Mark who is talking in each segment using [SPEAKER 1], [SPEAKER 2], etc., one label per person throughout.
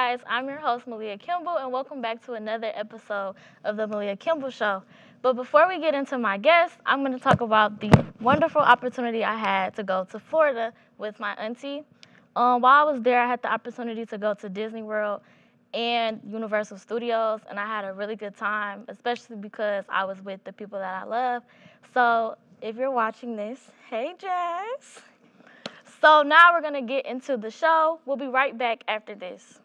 [SPEAKER 1] guys, I'm your host, Maliyah Kimble, and welcome back to another episode of the Maliyah Kimble Show. But before we get into my guest, I'm going to talk about the wonderful opportunity I had to go to Florida with my auntie. While I was there, I had the opportunity to go to Disney World and Universal Studios, and I had a really good time, especially because I was with the people that I love. So if you're watching this, hey Jazz. So now we're going to get into the show. We'll be right back after this.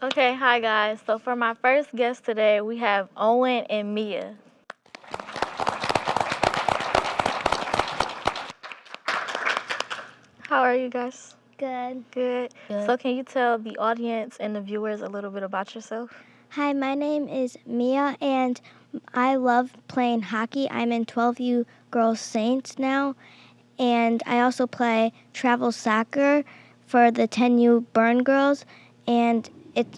[SPEAKER 1] Okay, hi guys. So for my first guest today, we have Owen and Mia. How are you guys?
[SPEAKER 2] Good.
[SPEAKER 1] Good. So can you tell the audience and the viewers a little bit about yourself?
[SPEAKER 2] Hi, my name is Mia, and I love playing hockey. I'm in 12U Girls Saints now, and I also play travel soccer for the 10U Burn Girls, and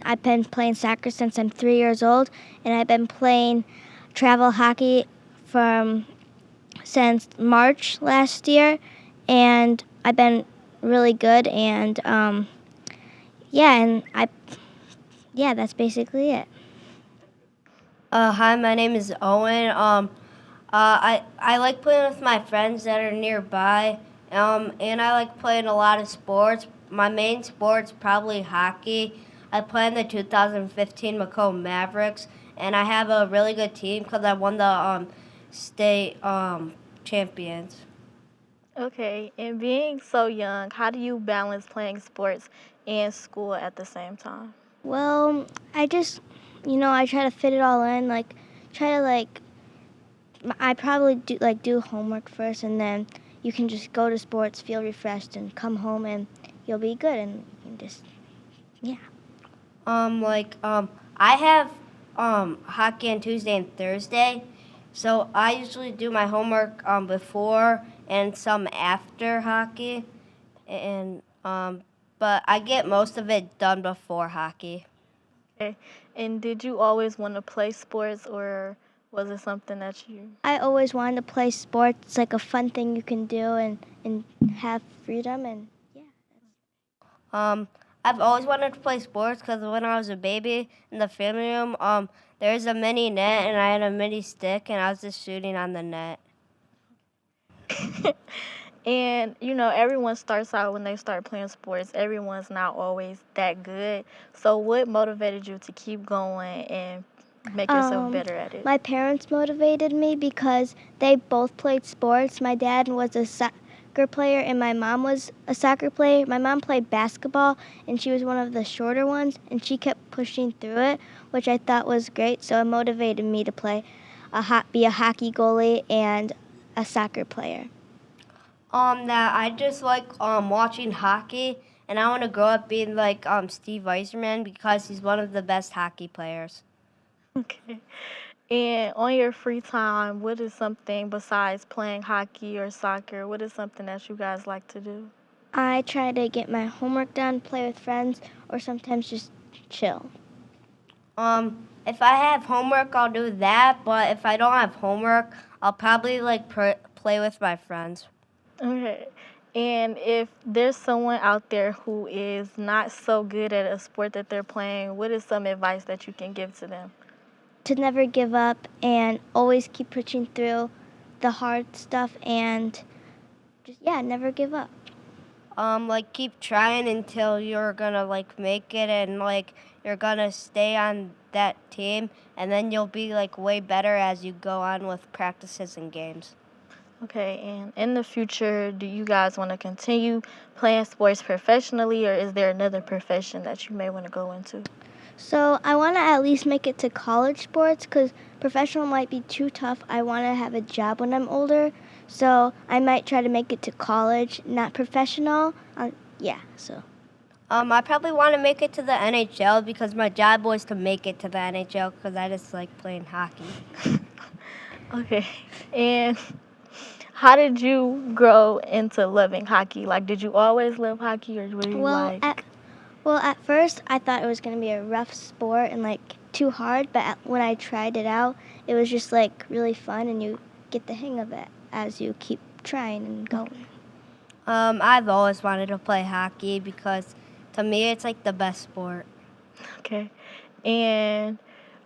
[SPEAKER 2] I've been playing soccer since I'm 3 years old, and I've been playing travel hockey since March last year, and I've been really good, and that's basically it.
[SPEAKER 3] Hi, my name is Owen. I like playing with my friends that are nearby, and I like playing a lot of sports. My main sport's probably hockey. I play in the 2015 Macomb Mavericks, and I have a really good team because I won the state champions.
[SPEAKER 1] Okay, and being so young, how do you balance playing sports and school at the same time?
[SPEAKER 2] Well, I just, I try to fit it all in. I probably do homework first, and then you can just go to sports, feel refreshed, and come home, and you'll be good, and you can just, yeah.
[SPEAKER 3] I have hockey on Tuesday and Thursday, so I usually do my homework before and some after hockey, and but I get most of it done before hockey.
[SPEAKER 1] Okay, and did you always want to play sports, or was it something that you...
[SPEAKER 2] I always wanted to play sports. It's like a fun thing you can do and have freedom, and yeah.
[SPEAKER 3] I've always wanted to play sports because when I was a baby in the family room, there was a mini net and I had a mini stick and I was just shooting on the net.
[SPEAKER 1] And, everyone starts out when they start playing sports. Everyone's not always that good. So what motivated you to keep going and make yourself better at it?
[SPEAKER 2] My parents motivated me because they both played sports. My dad was a soccer player and my mom was a soccer player. My mom played basketball and she was one of the shorter ones and she kept pushing through it, which I thought was great. So it motivated me to be a hockey goalie and a soccer player.
[SPEAKER 3] That I just like watching hockey, and I want to grow up being like Steve Yzerman because he's one of the best hockey players.
[SPEAKER 1] Okay. And on your free time, what is something besides playing hockey or soccer? What is something that you guys like to do?
[SPEAKER 2] I try to get my homework done, play with friends, or sometimes just chill.
[SPEAKER 3] If I have homework, I'll do that. But if I don't have homework, I'll probably play with my friends.
[SPEAKER 1] Okay. And if there's someone out there who is not so good at a sport that they're playing, what is some advice that you can give to them?
[SPEAKER 2] To never give up and always keep pushing through the hard stuff and just, never give up.
[SPEAKER 3] Keep trying until you're gonna make it and you're gonna stay on that team, and then you'll be way better as you go on with practices and games.
[SPEAKER 1] Okay, and in the future, do you guys want to continue playing sports professionally, or is there another profession that you may want to go into?
[SPEAKER 2] So I want to at least make it to college sports because professional might be too tough. I want to have a job when I'm older, so I might try to make it to college, not professional.
[SPEAKER 3] I probably want to make it to the NHL because my job was to make it to the NHL because I just like playing hockey.
[SPEAKER 1] Okay, and how did you grow into loving hockey? Did you always love hockey, or were you
[SPEAKER 2] at first I thought it was going to be a rough sport and too hard, but when I tried it out, it was just really fun and you get the hang of it as you keep trying and going.
[SPEAKER 3] I've always wanted to play hockey because to me it's like the best sport.
[SPEAKER 1] Okay. And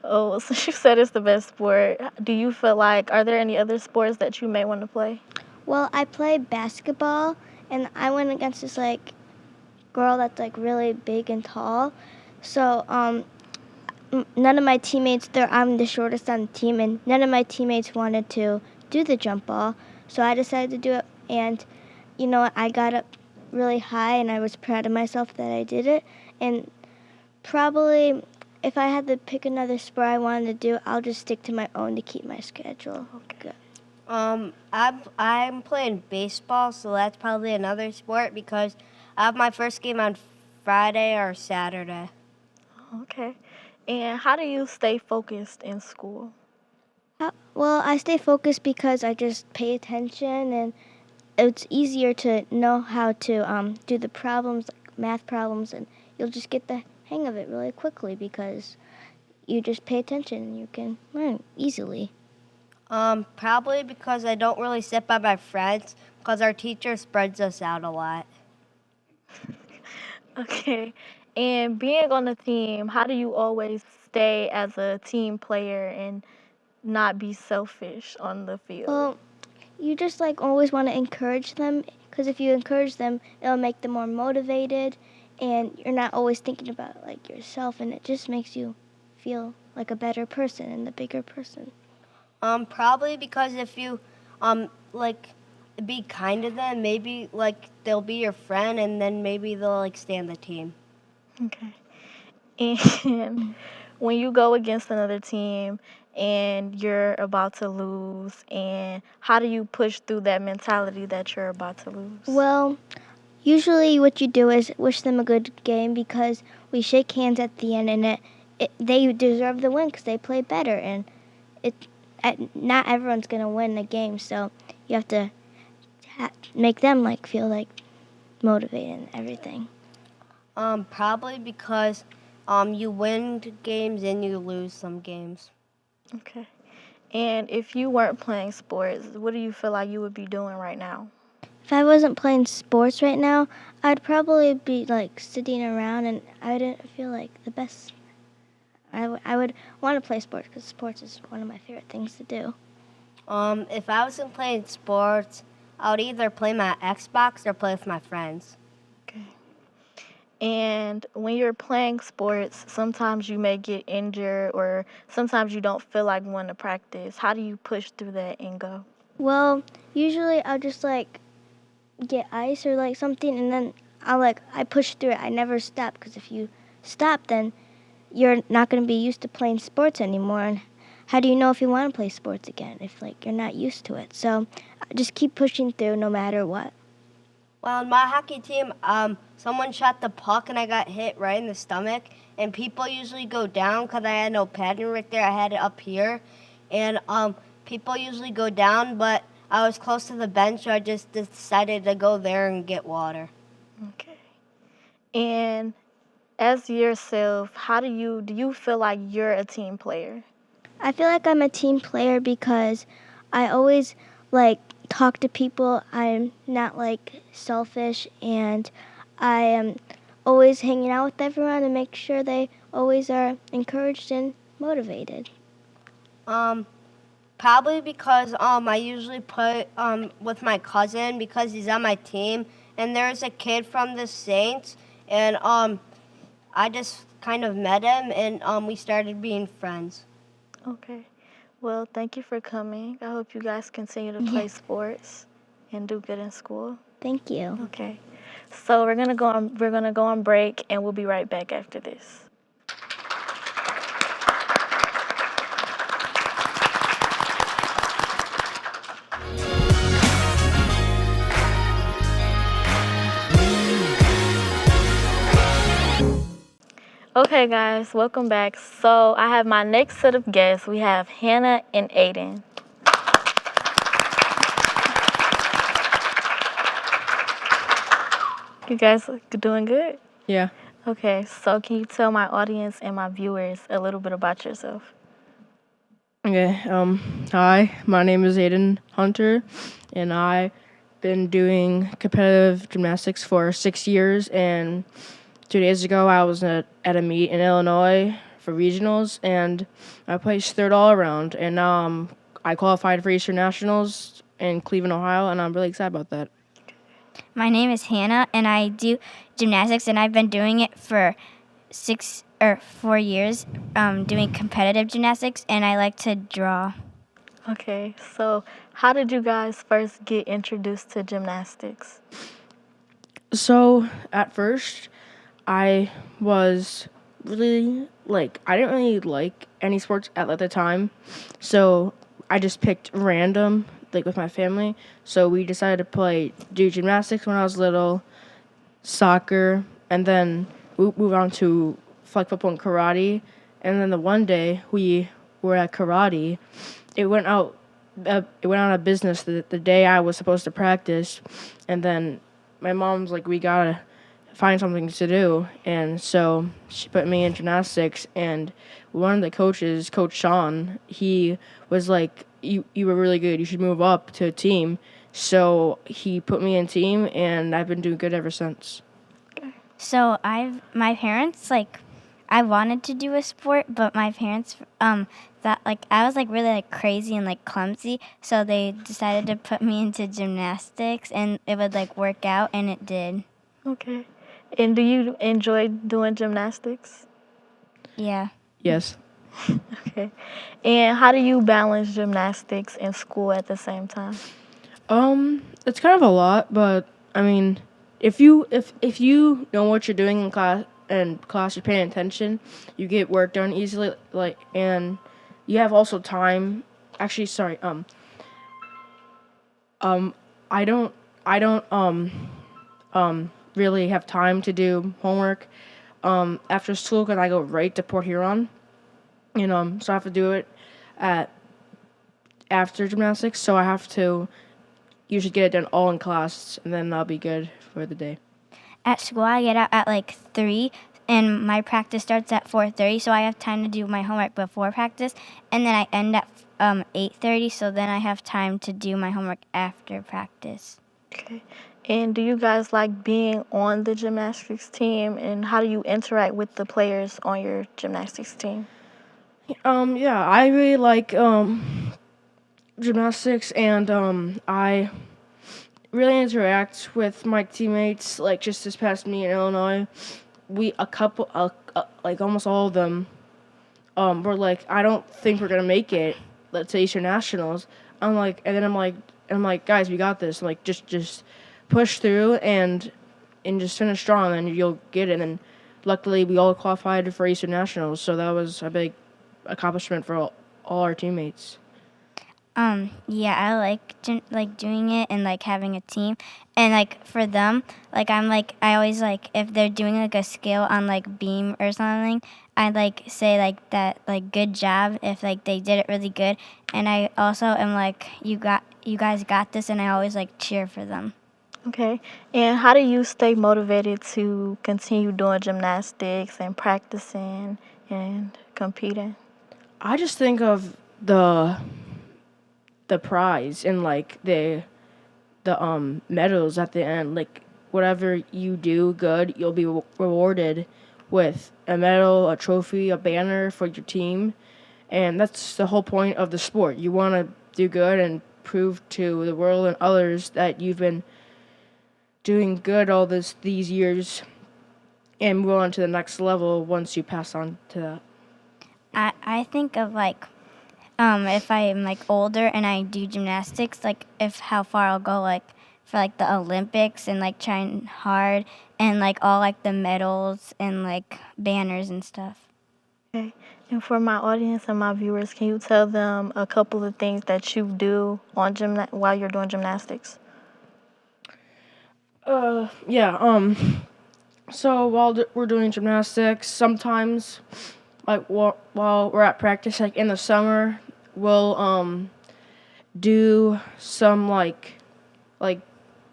[SPEAKER 1] since you said it's the best sport, do you feel like, are there any other sports that you may want to play?
[SPEAKER 2] Well, I play basketball, and I went against this like girl that's like really big and tall. So none of my teammates, I'm the shortest on the team, and none of my teammates wanted to do the jump ball. So I decided to do it, and I got up really high, and I was proud of myself that I did it. And probably if I had to pick another sport I wanted to do, I'll just stick to my own to keep my schedule good.
[SPEAKER 3] I'm playing baseball, so that's probably another sport because I have my first game on Friday or Saturday.
[SPEAKER 1] Okay. And how do you stay focused in school?
[SPEAKER 2] Well, I stay focused because I just pay attention, and it's easier to know how to do the problems, like math problems, and you'll just get the hang of it really quickly because you just pay attention and you can learn easily.
[SPEAKER 3] Probably because I don't really sit by my friends because our teacher spreads us out a lot.
[SPEAKER 1] Okay. And being on a team, how do you always stay as a team player and not be selfish on the field?
[SPEAKER 2] Well, you just like always want to encourage them because if you encourage them, it'll make them more motivated, and you're not always thinking about like yourself, and it just makes you feel like a better person and a bigger person.
[SPEAKER 3] Probably because if you like be kind to them, maybe like they'll be your friend and then maybe they'll like stay on the team.
[SPEAKER 1] Okay. And when you go against another team and you're about to lose, and how do you push through that mentality that you're about to lose?
[SPEAKER 2] Well, usually what you do is wish them a good game because we shake hands at the end, and they deserve the win because they play better, and not everyone's going to win the game, so you have to make them like feel like motivated and everything.
[SPEAKER 3] Probably because you win games and you lose some games.
[SPEAKER 1] Okay. And if you weren't playing sports, what do you feel like you would be doing right now?
[SPEAKER 2] If I wasn't playing sports right now, I'd probably be like sitting around, and I didn't feel like the best. I would want to play sports because sports is one of my favorite things to do.
[SPEAKER 3] If I wasn't playing sports, I would either play my Xbox or play with my friends.
[SPEAKER 1] Okay. And when you're playing sports, sometimes you may get injured or sometimes you don't feel like wanting to practice. How do you push through that and go?
[SPEAKER 2] Well, usually I'll just like get ice or like something, and then I push through it. I never stop because if you stop, then you're not going to be used to playing sports anymore. And how do you know if you want to play sports again if like you're not used to it? So just keep pushing through no matter what.
[SPEAKER 3] Well, in my hockey team, someone shot the puck and I got hit right in the stomach. And people usually go down because I had no padding right there. I had it up here, and people usually go down, but I was close to the bench, so I just decided to go there and get water.
[SPEAKER 1] Okay. And as yourself, how do you feel like you're a team player?
[SPEAKER 2] I feel like I'm a team player because I always like talk to people. I'm not like selfish, and I am always hanging out with everyone and make sure they always are encouraged and motivated.
[SPEAKER 3] Probably because I usually play with my cousin because he's on my team, and there's a kid from the Saints, and I just kind of met him, and we started being friends.
[SPEAKER 1] Okay. Well, thank you for coming. I hope you guys continue to play sports and do good in school.
[SPEAKER 2] Thank you.
[SPEAKER 1] Okay. So we're gonna go on break, and we'll be right back after this. Okay, guys, welcome back. So I have my next set of guests. We have Hannah and Aiden. You guys doing good?
[SPEAKER 4] Yeah.
[SPEAKER 1] Okay, so can you tell my audience and my viewers a little bit about yourself?
[SPEAKER 4] Okay. Hi, my name is Aiden Hunter, and I been doing competitive gymnastics for 6 years, and 2 days ago I was at a meet in Illinois for regionals, and I placed third all around, and now I qualified for Eastern Nationals in Cleveland, Ohio, and I'm really excited about that.
[SPEAKER 5] My name is Hannah, and I do gymnastics, and I've been doing it for 4 years, doing competitive gymnastics, and I like to draw.
[SPEAKER 1] Okay, so how did you guys first get introduced to gymnastics?
[SPEAKER 4] So at first, I was really I didn't really like any sports at the time, so I just picked random with my family. So we decided to do gymnastics when I was little, soccer, and then we moved on to flag football and karate. And then the one day we were at karate, it went out. It went out of business the day I was supposed to practice, and then my mom's like, "We gotta find something to do," and so she put me in gymnastics. And one of the coaches, Coach Sean, he was like, "You were really good. You should move up to a team." So he put me in team, and I've been doing good ever since.
[SPEAKER 5] So my parents, I wanted to do a sport, but my parents thought I was really crazy and clumsy, so they decided to put me into gymnastics, and it would work out, and it did.
[SPEAKER 1] Okay. And do you enjoy doing gymnastics?
[SPEAKER 5] Yeah.
[SPEAKER 4] Yes.
[SPEAKER 1] Okay. And how do you balance gymnastics and school at the same time?
[SPEAKER 4] It's kind of a lot, but I mean, if you know what you're doing in class, you're paying attention, you get work done easily. And you have also time. Actually, sorry. I don't really have time to do homework after school because I go right to Port Huron. So I have to do it after gymnastics. So I have to usually get it done all in class, and then I'll be good for the day.
[SPEAKER 5] At school, I get out at 3, and my practice starts at 4:30, so I have time to do my homework before practice, and then I end at 8:30, so then I have time to do my homework after practice.
[SPEAKER 1] Okay. And do you guys like being on the gymnastics team, and how do you interact with the players on your gymnastics team?
[SPEAKER 4] Yeah, I really like gymnastics, and I really interact with my teammates. Just this past meet in Illinois, almost all of them, were like, "I don't think we're gonna make it, let's say Eastern Nationals." I'm like, "Guys, we got this. Just push through and just finish strong, and you'll get it." And luckily, we all qualified for Eastern Nationals, so that was a big accomplishment for all our teammates.
[SPEAKER 5] Yeah, I like doing it and having a team, and for them, I always if they're doing a skill on beam or something, I say that good job if they did it really good, and I also am you guys got this, and I always cheer for them.
[SPEAKER 1] Okay. And how do you stay motivated to continue doing gymnastics and practicing and competing?
[SPEAKER 4] I just think of the prize and the medals at the end. Whatever you do good, you'll be rewarded with a medal, a trophy, a banner for your team, and that's the whole point of the sport. You want to do good and prove to the world and others that you've been doing good all these years, and move on to the next level once you pass on to that.
[SPEAKER 5] I think of if I'm older and I do gymnastics, if how far I'll go for the Olympics, and trying hard, and all the medals and banners and stuff.
[SPEAKER 1] Okay. And for my audience and my viewers, can you tell them a couple of things that you do on while you're doing gymnastics?
[SPEAKER 4] Yeah. So while we're doing gymnastics, sometimes while we're at practice, in the summer, we'll do some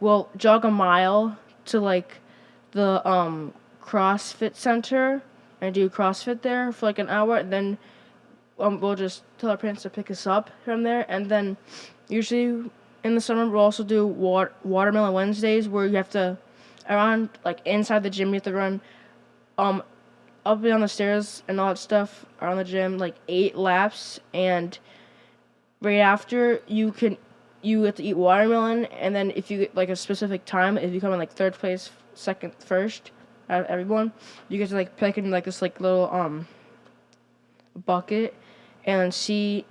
[SPEAKER 4] we'll jog a mile to the CrossFit center and do CrossFit there for an hour, and then we'll just tell our parents to pick us up from there, and then usually in the summer, we'll also do watermelon Wednesdays, where you have to around like inside the gym. You have to run um up and down the stairs and all that stuff around the gym, like 8 laps, and right after you have to eat watermelon, and then if you get like a specific time, if you come in like third place, second, first out of everyone, you get to like pick in like this like little bucket and see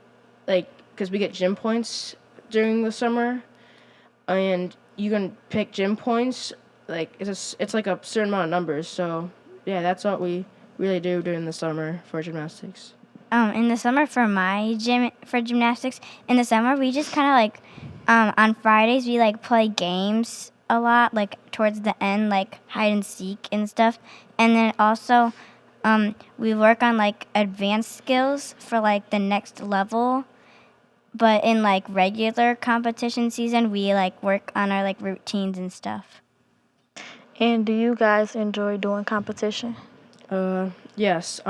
[SPEAKER 4] like because we get gym points during the summer, and you can pick gym points like it's like a certain amount of numbers. So yeah, that's what we really do during the summer for gymnastics.
[SPEAKER 5] In the summer for my gymnastics, in the summer we just kind of like on Fridays we like play games a lot, like towards the end, like hide and seek and stuff. And then also we work on like advanced skills for like the next level. But in like regular competition season, we like work on our like routines and stuff.
[SPEAKER 1] And do you guys enjoy doing competition?
[SPEAKER 4] Yes.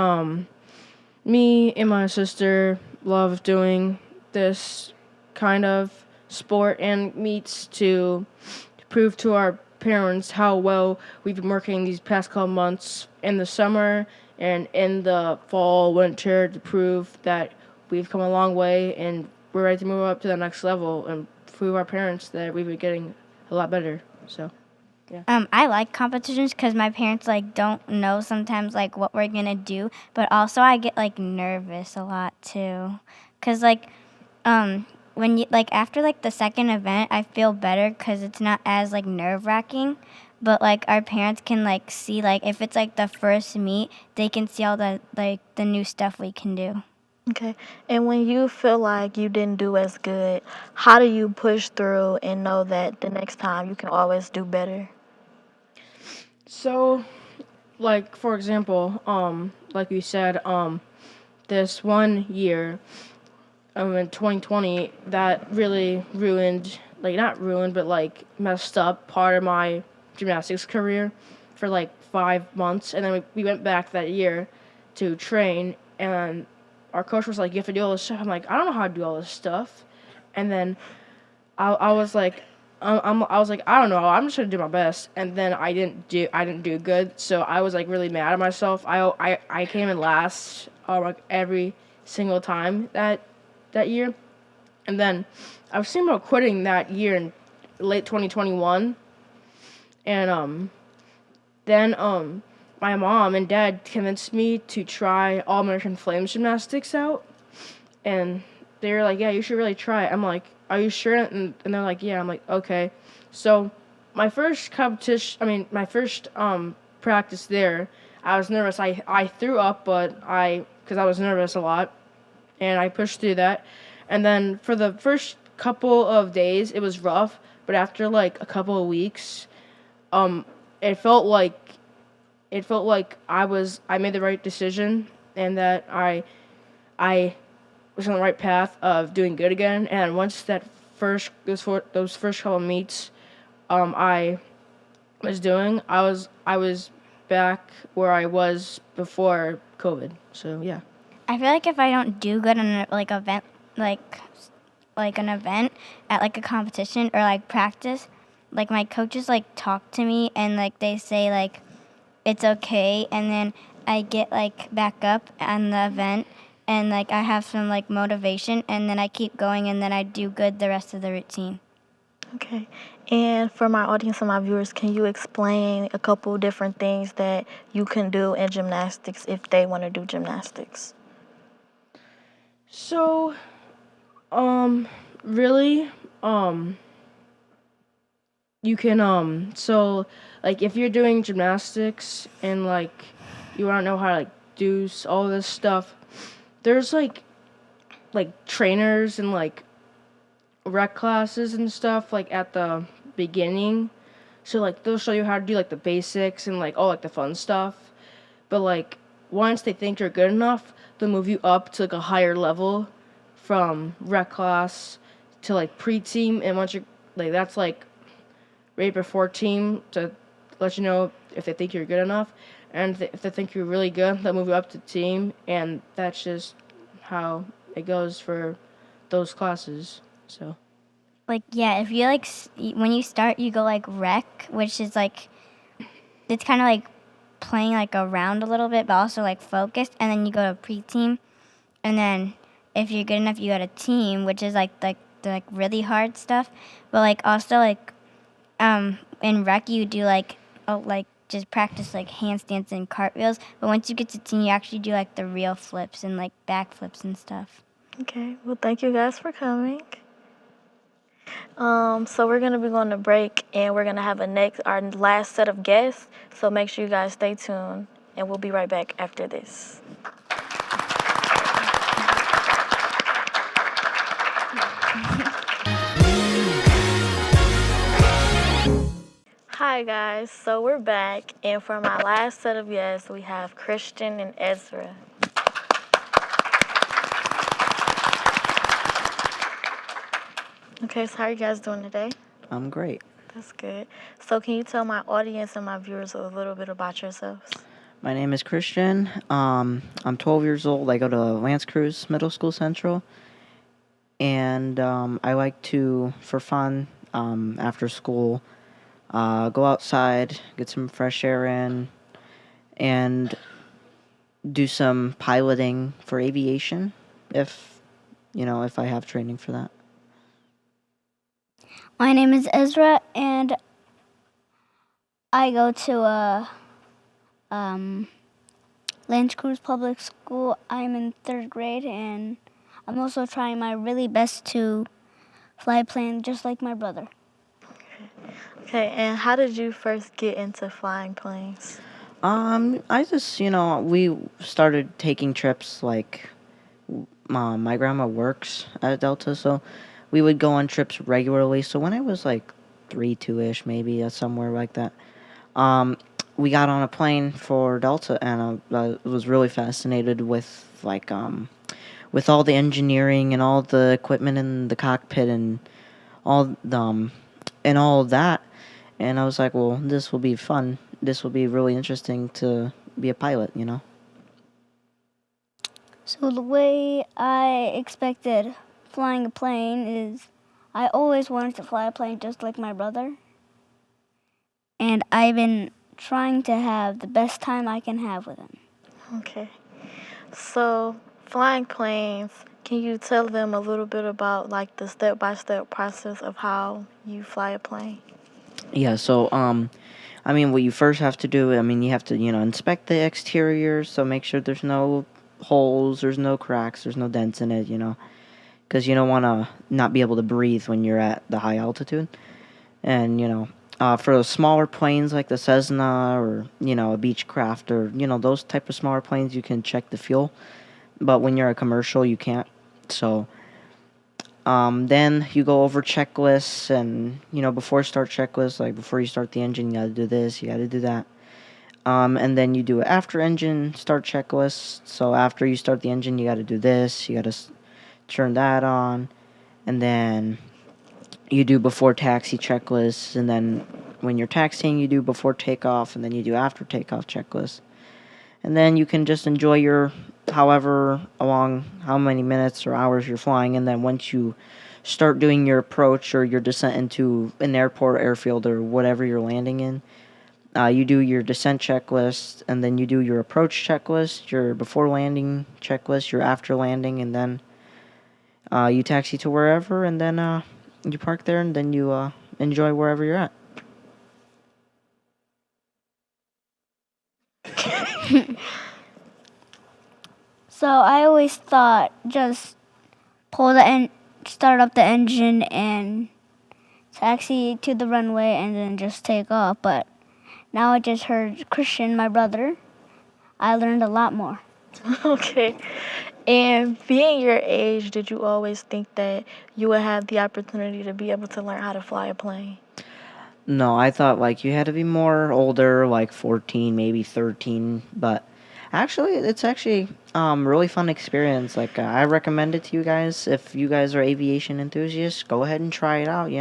[SPEAKER 4] Me and my sister love doing this kind of sport and meets to prove to our parents how well we've been working these past couple months in the summer and in the fall, winter, to prove that we've come a long way and we're ready to move up to the next level and prove our parents that we've been getting a lot better. So. Yeah.
[SPEAKER 5] I like competitions because my parents like don't know sometimes like what we're gonna do, but also I get like nervous a lot too, cause like when you like after like the second event I feel better because it's not as like nerve-wracking, but like our parents can like see like if it's like the first meet they can see all the like the new stuff we can do.
[SPEAKER 1] Okay. And when you feel like you didn't do as good, how do you push through and know that the next time you can always do better?
[SPEAKER 4] So, like for example, like you said, this one year, in 2020, that really ruined, like not ruined, but like messed up part of my gymnastics career for like 5 months, and then we went back that year to train, and our coach was like, "You have to do all this stuff." I'm like, "I don't know how to do all this stuff," and then I was like. I was like, I don't know. I'm just gonna do my best, and then I didn't do good. So I was like really mad at myself. I came in last like every single time that year, and then I was thinking about quitting that year in late 2021, and then my mom and dad convinced me to try All American Flames gymnastics out, and they were like, "Yeah, you should really try it." I'm like, "Are you sure?" And they're like, "Yeah." I'm like, "Okay." So my first practice there, I was nervous. I threw up, but because I was nervous a lot, and I pushed through that. And then for the first couple of days, it was rough. But after like a couple of weeks, it felt like I made the right decision, and that I was on the right path of doing good again. And once those first couple of meets, I was back where I was before COVID. So yeah.
[SPEAKER 5] I feel like if I don't do good on a, like event like an event at like a competition or like practice, like my coaches like talk to me and like they say like it's okay, and then I get like back up on the event and like I have some like motivation, and then I keep going, and then I do good the rest of the routine.
[SPEAKER 1] Okay. And for my audience and my viewers, can you explain a couple different things that you can do in gymnastics if they want to do gymnastics?
[SPEAKER 4] So, really, you can, so, like, if you're doing gymnastics and, like, you want to know how to, like, do all this stuff, there's, like, trainers and, like, rec classes and stuff, like, at the beginning. So, like, they'll show you how to do, like, the basics and, like, all, like, the fun stuff. But, like, once they think you're good enough, they'll move you up to, like, a higher level from rec class to, like, pre-team. And once you're, like, that's, like, right before team to let you know if they think you're good enough. And if they think you're really good, they'll move you up to team. And that's just how it goes for those classes. So,
[SPEAKER 5] like yeah, if you like when you start, you go like rec, which is like it's kind of like playing like around a little bit, but also like focused, and then you go to pre-team, and then if you're good enough, you go to team, which is like the like really hard stuff, but like also like in rec you do like just practice like handstands and cartwheels, but once you get to team, you actually do like the real flips and like backflips and stuff.
[SPEAKER 1] Okay, well, thank you guys for coming. So we're gonna be going to break, and we're gonna have our last set of guests. So make sure you guys stay tuned, and we'll be right back after this. Hi guys, so we're back, and for my last set of guests, we have Christian and Ezra. Okay, so how are you guys doing today?
[SPEAKER 6] I'm great.
[SPEAKER 1] That's good. So can you tell my audience and my viewers a little bit about yourselves?
[SPEAKER 6] My name is Christian. I'm 12 years old. I go to Lance Cruz Middle School Central. And I like to, for fun, after school, go outside, get some fresh air in, and do some piloting for aviation if I have training for that.
[SPEAKER 5] My name is Ezra, and I go to Lance Cruz Public School. I'm in 3rd grade, and I'm also trying my really best to fly a plane just like my brother.
[SPEAKER 1] Okay, and how did you first get into flying planes?
[SPEAKER 6] I just, we started taking trips, like, my grandma works at Delta, so we would go on trips regularly. So when I was like 2-ish, maybe somewhere like that, we got on a plane for Delta, and I was really fascinated with with all the engineering and all the equipment in the cockpit and all and all of that. And I was like, well, this will be fun. This will be really interesting to be a pilot,
[SPEAKER 5] So the way I expected flying a plane is I always wanted to fly a plane just like my brother. And I've been trying to have the best time I can have with him.
[SPEAKER 1] Okay. So, flying planes, can you tell them a little bit about like the step-by-step process of how you fly a plane?
[SPEAKER 6] Yeah, so what you first have to do, you have to, inspect the exterior, so make sure there's no holes, there's no cracks, there's no dents in it, because you don't want to not be able to breathe when you're at the high altitude. And, for the smaller planes like the Cessna or, a Beechcraft or, those type of smaller planes, you can check the fuel. But when you're a commercial, you can't. So then you go over checklists and, before start checklists, like before you start the engine, you got to do this, you got to do that. And then you do an after engine start checklist. So after you start the engine, you got to do this, you got to turn that on. And then you do before taxi checklists. And then when you're taxiing, you do before takeoff. And then you do after takeoff checklists. And then you can just enjoy your however along how many minutes or hours you're flying. And then once you start doing your approach or your descent into an airport, airfield, or whatever you're landing in, you do your descent checklist, and then you do your approach checklist, your before landing checklist, your after landing, and then you taxi to wherever, and then you park there, and then you enjoy wherever you're at.
[SPEAKER 5] So I always thought just start up the engine and taxi to the runway and then just take off. But now I just heard Christian, my brother. I learned a lot more.
[SPEAKER 1] Okay. And being your age, did you always think that you would have the opportunity to be able to learn how to fly a plane?
[SPEAKER 6] No, I thought like you had to be more older, like 14, maybe 13, but it's actually really fun experience. Like I recommend it to you guys. If you guys are aviation enthusiasts, go ahead and try it out,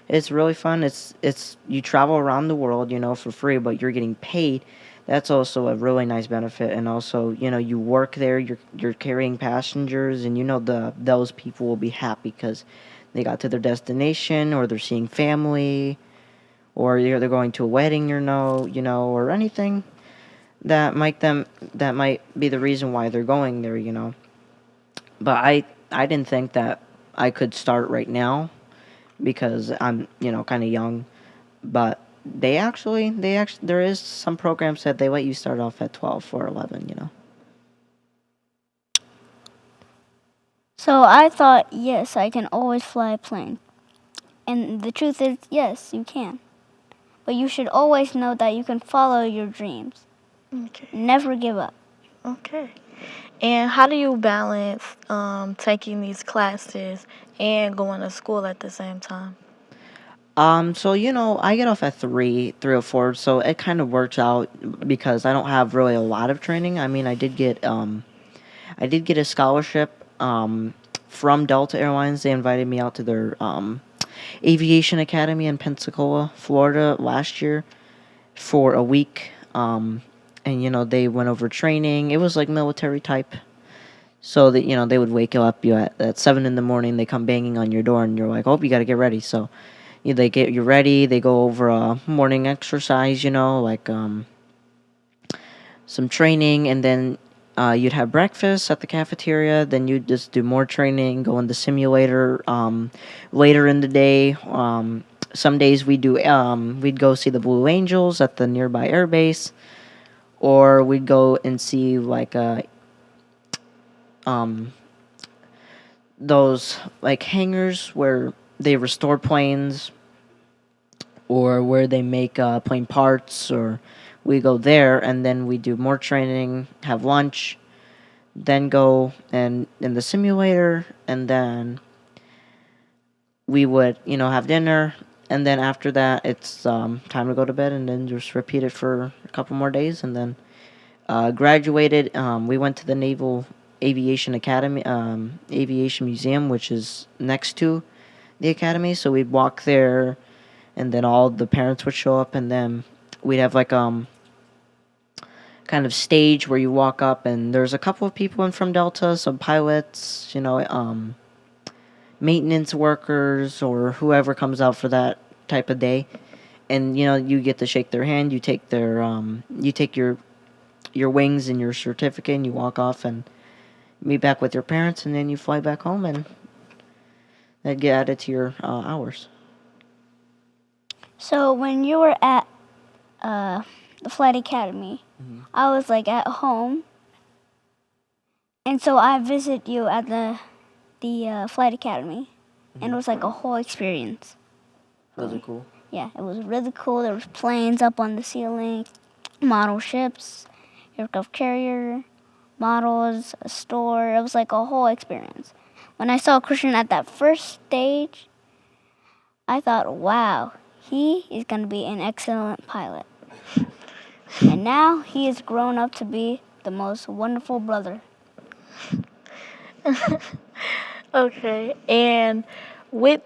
[SPEAKER 6] It's really fun. It's you travel around the world, for free, but you're getting paid. That's also a really nice benefit. And also, you work there, you're carrying passengers, and those people will be happy because they got to their destination, or they're seeing family, or they're going to a wedding, or anything that might be the reason why they're going there. But I didn't think that I could start right now because I'm kind of young. But they actually there is some programs that they let you start off at 12 or 11.
[SPEAKER 5] So I thought, yes, I can always fly a plane. And the truth is, yes, you can. But you should always know that you can follow your dreams.
[SPEAKER 1] Okay.
[SPEAKER 5] Never give up.
[SPEAKER 1] Okay. And how do you balance taking these classes and going to school at the same time?
[SPEAKER 6] So I get off at 3 or 4, so it kind of works out because I don't have really a lot of training. I mean, I did get a scholarship from Delta Airlines. They invited me out to their aviation academy in Pensacola, Florida last year for a week. And they went over training. It was like military type. So that they would wake you up at 7 in the morning. They come banging on your door, and you're like, "Oh, you got to get ready." So they get you ready. They go over a morning exercise, like some training, and then you'd have breakfast at the cafeteria. Then you'd just do more training, go in the simulator later in the day. Some days we'd go see the Blue Angels at the nearby airbase, or we'd go and see like those like hangars where they restore planes, or where they make plane parts, or we go there and then we do more training, have lunch, then go and in the simulator, and then we would have dinner, and then after that it's time to go to bed, and then just repeat it for a couple more days, and then graduated. We went to the Naval Aviation Academy, Aviation Museum, which is next to the academy, so we'd walk there, and then all the parents would show up, and then we'd have like kind of stage where you walk up, and there's a couple of people in from Delta, some pilots, maintenance workers, or whoever comes out for that type of day, and you get to shake their hand, you take your wings and your certificate, and you walk off and meet back with your parents, and then you fly back home, and that get added to your hours.
[SPEAKER 5] So when you were at the flight academy, I was like at home, and so I visited you at the flight academy, and it was like a whole experience.
[SPEAKER 6] Those are cool.
[SPEAKER 5] Yeah, it was really cool. There was planes up on the ceiling, model ships, aircraft carrier, models, a store. It was like a whole experience. When I saw Christian at that first stage, I thought, wow, he is going to be an excellent pilot. And now he has grown up to be the most wonderful brother.
[SPEAKER 1] Okay. And with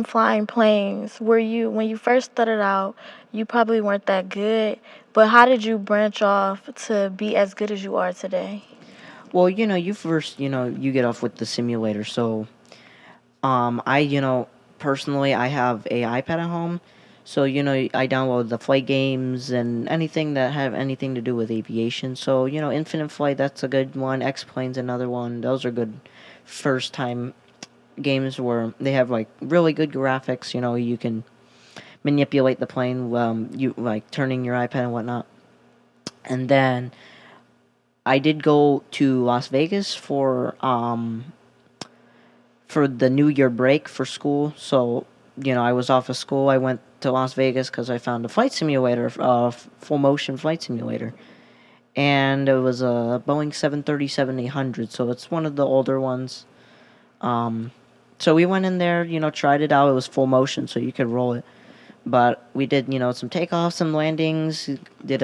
[SPEAKER 1] flying planes, when you first started out, you probably weren't that good, but how did you branch off to be as good as you are today?
[SPEAKER 6] Well, you first, you get off with the simulator. So, personally, I have a iPad at home. So, I download the flight games and anything that have anything to do with aviation. So, Infinite Flight, that's a good one. X-Plane's another one. Those are good first time games where they have like really good graphics. You can manipulate the plane, you like turning your iPad and whatnot. And then I did go to Las Vegas for the New Year break for school. So I was off of school. I went to Las Vegas because I found a flight simulator, full motion flight simulator, and it was a Boeing 737-800. So it's one of the older ones. So we went in there, tried it out. It was full motion, so you could roll it. But we did, some takeoffs, some landings. Did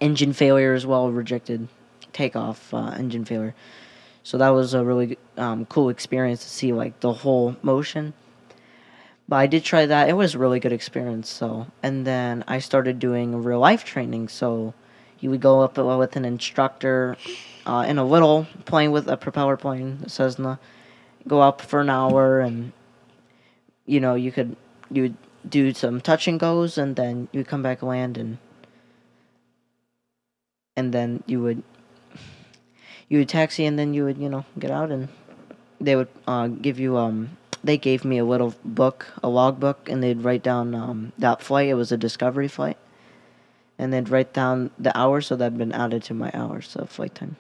[SPEAKER 6] engine failure as well, rejected takeoff engine failure. So that was a really cool experience to see like the whole motion. But I did try that. It was a really good experience. So, and then I started doing real life training. So you would go up with an instructor in a little plane with a propeller plane, a Cessna, go up for an hour, and you would do some touch and goes, and then you would come back land, and then you would taxi, and then you would get out, and they would give you they gave me a little book, a log book, and they'd write down that flight. It was a discovery flight, and they'd write down the hours, so that'd been added to my hours of flight time.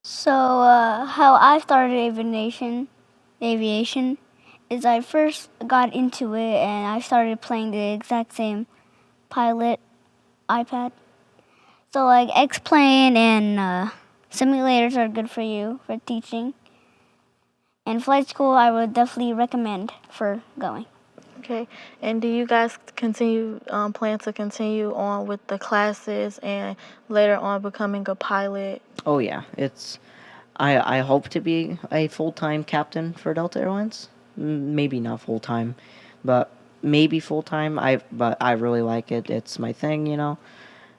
[SPEAKER 5] So, how I started aviation is I first got into it and I started playing the exact same pilot iPad. So, like, X-Plane and simulators are good for you for teaching. And flight school, I would definitely recommend for going.
[SPEAKER 1] Okay. And do you guys plan to continue on with the classes and later on becoming a pilot?
[SPEAKER 6] Oh yeah, I hope to be a full-time captain for Delta Airlines. Maybe not full-time, but maybe full-time. But I really like it. It's my thing.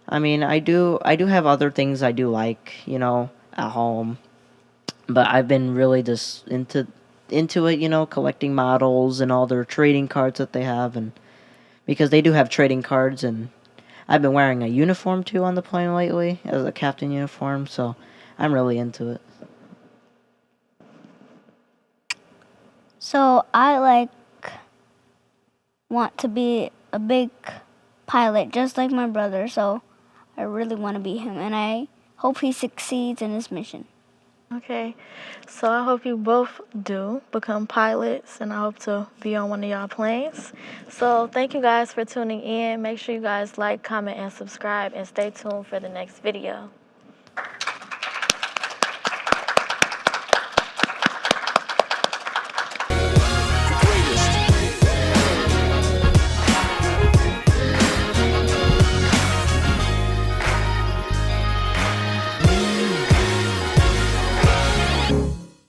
[SPEAKER 6] I mean, I do have other things I do like, at home. But I've been really just into it, collecting models and all their trading cards that they have, and because they do have trading cards, and I've been wearing a uniform too on the plane lately as a captain uniform, so I'm really into it.
[SPEAKER 5] So, I want to be a big pilot just like my brother. So, I really want to be him and I hope he succeeds in his mission.
[SPEAKER 1] Okay. So I hope you both do become pilots, and I hope to be on one of y'all planes. So thank you guys for tuning in. Make sure you guys like, comment, and subscribe, and stay tuned for the next video.